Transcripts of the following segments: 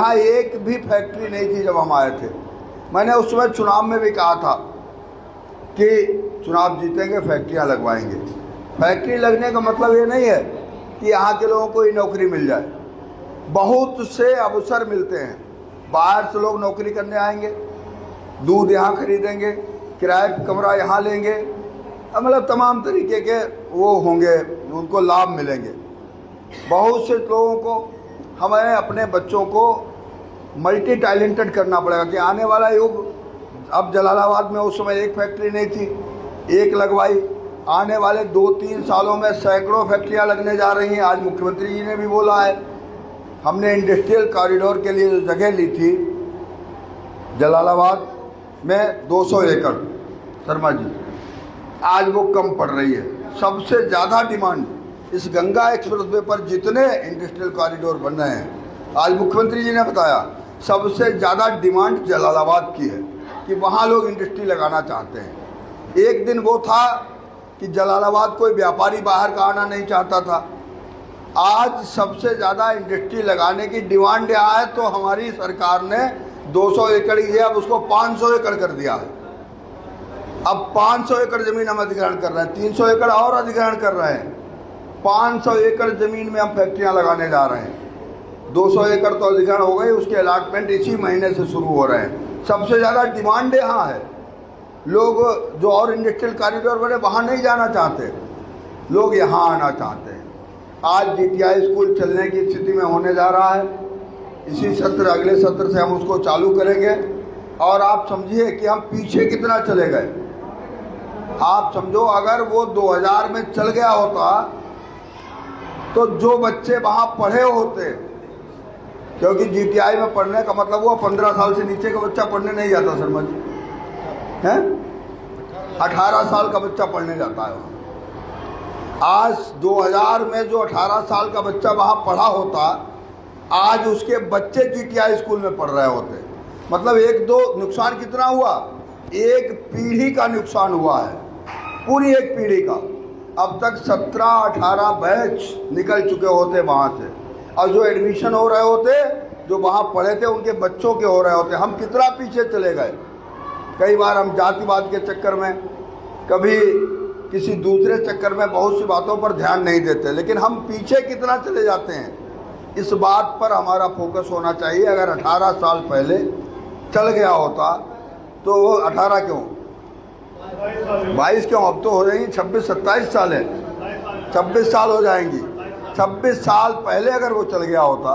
यहाँ एक भी फैक्ट्री नहीं थी जब हम आए थे। मैंने उस समय चुनाव में भी कहा था कि चुनाव जीतेंगे फैक्ट्रियाँ लगवाएंगे। फैक्ट्री लगने का मतलब ये नहीं है कि यहाँ के लोगों को ही नौकरी मिल जाए। बहुत से अवसर मिलते हैं, बाहर से लोग नौकरी करने आएंगे, दूध यहाँ खरीदेंगे, किराए का कमरा यहाँ लेंगे, मतलब तमाम तरीके के वो होंगे, उनको लाभ मिलेंगे। बहुत से लोगों को हमें अपने बच्चों को मल्टी टैलेंटेड करना पड़ेगा कि आने वाला युग, अब जलालाबाद में उस समय एक फैक्ट्री नहीं थी, एक लगवाई, आने वाले 2-3 सालों में सैकड़ों फैक्ट्रियां लगने जा रही हैं। आज मुख्यमंत्री जी ने भी बोला है, हमने इंडस्ट्रियल कॉरिडोर के लिए जो जगह ली थी जलालाबाद में 200 एकड़, शर्मा जी, आज वो कम पड़ रही है। सबसे ज़्यादा डिमांड इस गंगा एक्सप्रेसवे पर जितने इंडस्ट्रियल कॉरिडोर बन रहे हैं, आज मुख्यमंत्री जी ने बताया सबसे ज़्यादा डिमांड जलालाबाद की है कि वहाँ लोग इंडस्ट्री लगाना चाहते हैं। एक दिन वो था कि जलालाबाद कोई व्यापारी बाहर का आना नहीं चाहता था, आज सबसे ज़्यादा इंडस्ट्री लगाने की डिमांड यहाँ है। तो हमारी सरकार ने 200 एकड़ ही है, अब उसको 500 एकड़ कर दिया है। अब 500 एकड़ ज़मीन हम अधिग्रहण कर रहे हैं, 300 एकड़ और अधिग्रहण कर रहे हैं, 500 एकड़ ज़मीन में हम फैक्ट्रियाँ लगाने जा रहे हैं। 200 एकड़ तो अधिग्रहण हो गई, उसके अलाटमेंट इसी महीने से शुरू हो रहे हैं। सबसे ज़्यादा डिमांड यहाँ है। लोग जो और इंडस्ट्रियल कॉरिडोर बने वहाँ नहीं जाना चाहते, लोग यहाँ आना चाहते हैं। आज DTI स्कूल चलने की स्थिति में होने जा रहा है। इसी सत्र, अगले सत्र से हम उसको चालू करेंगे। और आप समझिए कि हम पीछे कितना चले गए। आप समझो, अगर वो 2000 में चल गया होता तो जो बच्चे वहाँ पढ़े होते, क्योंकि GTI में पढ़ने का मतलब वो 15 साल से नीचे का बच्चा पढ़ने नहीं जाता, शर्मा जी, हैं? 18 साल का बच्चा पढ़ने जाता है वहाँ। आज 2000 में जो 18 साल का बच्चा वहाँ पढ़ा होता, आज उसके बच्चे GTI स्कूल में पढ़ रहे होते। मतलब 1-2 नुकसान कितना हुआ? एक पीढ़ी का नुकसान हुआ है, पूरी एक पीढ़ी का। अब तक 17-18 बैच निकल चुके होते वहाँ से, और जो एडमिशन हो रहे होते, जो वहाँ पढ़े थे, उनके बच्चों के हो रहे होते। हम कितना पीछे चले गए। कई बार हम जातिवाद के चक्कर में, कभी किसी दूसरे चक्कर में बहुत सी बातों पर ध्यान नहीं देते, लेकिन हम पीछे कितना चले जाते हैं, इस बात पर हमारा फोकस होना चाहिए। अगर 18 साल पहले चल गया होता तो वो 18 क्यों, 22 क्यों, अब तो हो जाएंगी 26-27 साल है, 26 साल हो जाएंगी। 26 साल पहले अगर वो चल गया होता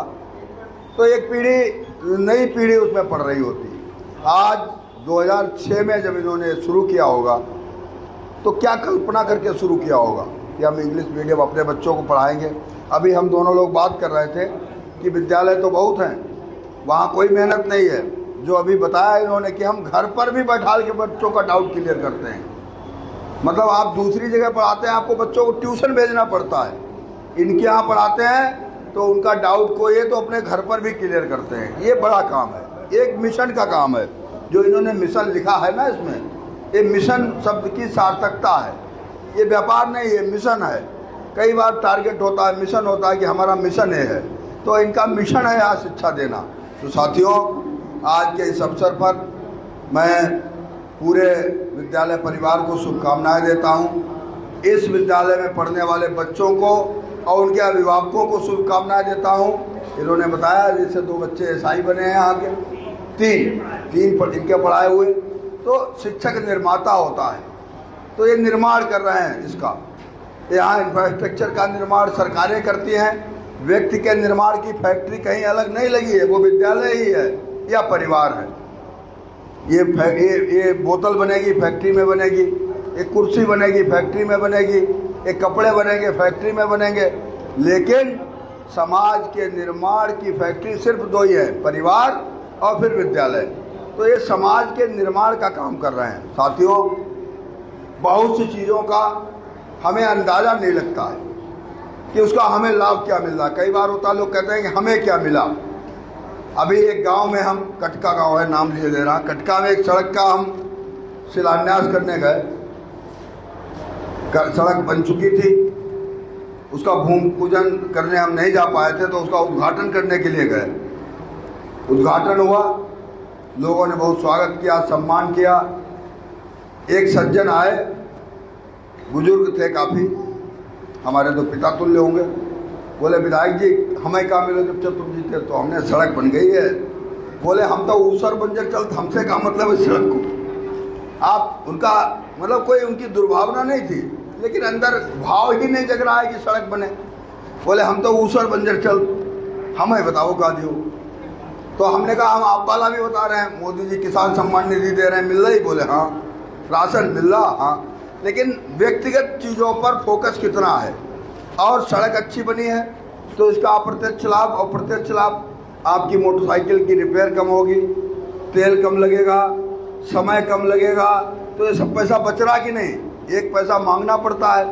तो एक पीढ़ी, नई पीढ़ी उसमें पढ़ रही होती। आज 2006 में जब इन्होंने शुरू किया होगा तो क्या कल्पना करके शुरू किया होगा कि हम इंग्लिश मीडियम अपने बच्चों को पढ़ाएंगे। अभी हम दोनों लोग बात कर रहे थे कि विद्यालय तो बहुत हैं, वहाँ कोई मेहनत नहीं है। जो अभी बताया इन्होंने कि हम घर पर भी बैठा के बच्चों का डाउट क्लियर करते हैं। मतलब आप दूसरी जगह पढ़ाते हैं, आपको बच्चों को ट्यूशन भेजना पड़ता है, इनके यहाँ पढ़ाते हैं तो उनका डाउट कोई है तो अपने घर पर भी क्लियर करते हैं। ये बड़ा काम है, एक मिशन का काम है जो इन्होंने मिशन लिखा है ना, इसमें ये मिशन शब्द की सार्थकता है। ये व्यापार नहीं है, मिशन है। कई बार टारगेट होता है, मिशन होता है कि हमारा मिशन ये है, तो इनका मिशन है यहाँ शिक्षा देना। तो साथियों, आज के इस अवसर पर मैं पूरे विद्यालय परिवार को शुभकामनाएं देता हूँ। इस विद्यालय में पढ़ने वाले बच्चों को और उनके अभिभावकों को शुभकामनाएं देता हूँ। इन्होंने बताया जैसे 2 बच्चे SI बने हैं यहाँ के, 3 इनके पढ़ाए हुए। तो शिक्षक निर्माता होता है, तो ये निर्माण कर रहे हैं इसका। यहाँ इंफ्रास्ट्रक्चर का निर्माण सरकारें करती हैं, व्यक्ति के निर्माण की फैक्ट्री कहीं अलग नहीं लगी है, वो विद्यालय ही है या परिवार है। ये बोतल बनेगी फैक्ट्री में बनेगी, एक कुर्सी बनेगी फैक्ट्री में बनेगी, एक कपड़े बनेंगे फैक्ट्री में बनेंगे। लेकिन समाज के निर्माण की फैक्ट्री सिर्फ 2 ही है, परिवार और फिर विद्यालय। तो ये समाज के निर्माण का काम कर रहे हैं। साथियों, बहुत सी चीज़ों का हमें अंदाज़ा नहीं लगता है कि उसका हमें लाभ क्या मिल रहा है। कई बार होता है, लोग कहते हैं कि हमें क्या मिला। अभी एक गांव में, हम कटका गांव है, नाम लिए ले रहा, कटका में एक सड़क का हम शिलान्यास करने गए। सड़क बन चुकी थी, उसका भूमि पूजन करने हम नहीं जा पाए थे, तो उसका उद्घाटन करने के लिए गए। उद्घाटन हुआ, लोगों ने बहुत स्वागत किया, सम्मान किया। एक सज्जन आए, बुजुर्ग थे काफ़ी, हमारे तो पिता तुल्य होंगे। बोले विधायक जी हमें कहाँ मिले जब तुम जीते? तो हमने सड़क बन गई है। बोले हम तो ऊसर बंजर चलते, हमसे क्या मतलब है सड़क को? आप उनका मतलब कोई उनकी दुर्भावना नहीं थी, लेकिन अंदर भाव ही नहीं जग रहा है कि सड़क बने। बोले हम तो ऊसर बंजर चल, हमें बताओ का दियो। तो हमने कहा हम आप वाला भी बता रहे हैं, मोदी जी किसान सम्मान निधि दे रहे हैं, मिल रही? बोले हाँ। राशन मिल रहा? हाँ। लेकिन व्यक्तिगत चीज़ों पर फोकस कितना है? और सड़क अच्छी बनी है तो इसका अप्रत्यक्ष लाभ और प्रत्यक्ष लाभ, आपकी मोटरसाइकिल की रिपेयर कम होगी, तेल कम लगेगा, समय कम लगेगा, तो ये सब पैसा बच रहा कि नहीं? एक पैसा मांगना पड़ता है,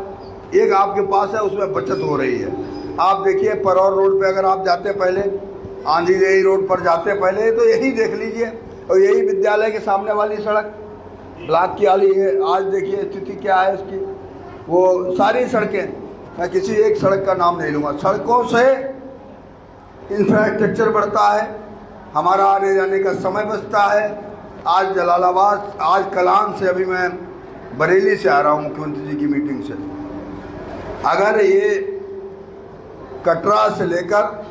एक आपके पास है, उसमें बचत हो रही है। आप देखिए परौर रोड पे अगर आप जाते पहले, आंधी देही रोड पर जाते पहले, तो यही देख लीजिए, और यही विद्यालय के सामने वाली सड़क ब्लॉक की वाली है। आज देखिए स्थिति क्या है इसकी। वो सारी सड़कें, मैं किसी एक सड़क का नाम नहीं लूँगा, सड़कों से इंफ्रास्ट्रक्चर बढ़ता है, हमारा आने जाने का समय बचता है। आज जलालाबाद, आज कलाम से, अभी मैं बरेली से आ रहा हूँ मुख्यमंत्री जी की मीटिंग से। अगर ये कटरा से लेकर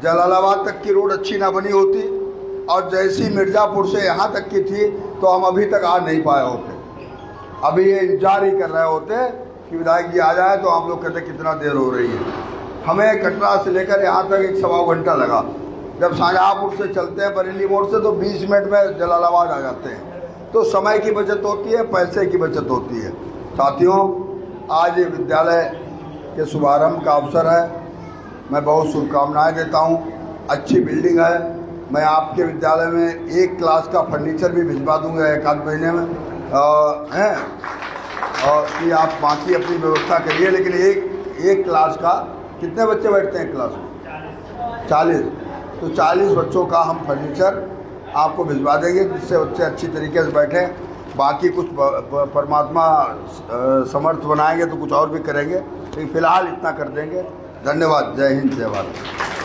जलालाबाद तक की रोड अच्छी ना बनी होती और जैसी मिर्ज़ापुर से यहाँ तक की थी, तो हम अभी तक आ नहीं पाए होते। अभी ये इंतजार ही कर रहे होते कि विधायक जी आ जाए, तो आप लोग कहते कितना देर हो रही है। हमें कटरा से लेकर यहाँ तक 1-1.25 घंटा लगा। जब शाहजहाँपुर से चलते हैं बरेली मोड़ से, तो 20 मिनट में जलालाबाद आ जाते हैं। तो समय की बचत होती है, पैसे की बचत होती है। साथियों, आज ये विद्यालय के शुभारंभ का अवसर है, मैं बहुत शुभकामनाएं देता हूँ। अच्छी बिल्डिंग है, मैं आपके विद्यालय में 1 क्लास का फर्नीचर भी भिजवा दूँगा 1-8 महीने में, हैं, और कि आप बाकी अपनी व्यवस्था करिए। लेकिन एक क्लास का कितने बच्चे बैठते हैं क्लास में? 40। तो 40 बच्चों का हम फर्नीचर आपको भिजवा देंगे, जिससे बच्चे अच्छी तरीके से बैठें। बाकी कुछ परमात्मा समर्थ बनाएंगे तो कुछ और भी करेंगे, लेकिन फ़िलहाल इतना कर देंगे। धन्यवाद। जय हिंद, जय भारत।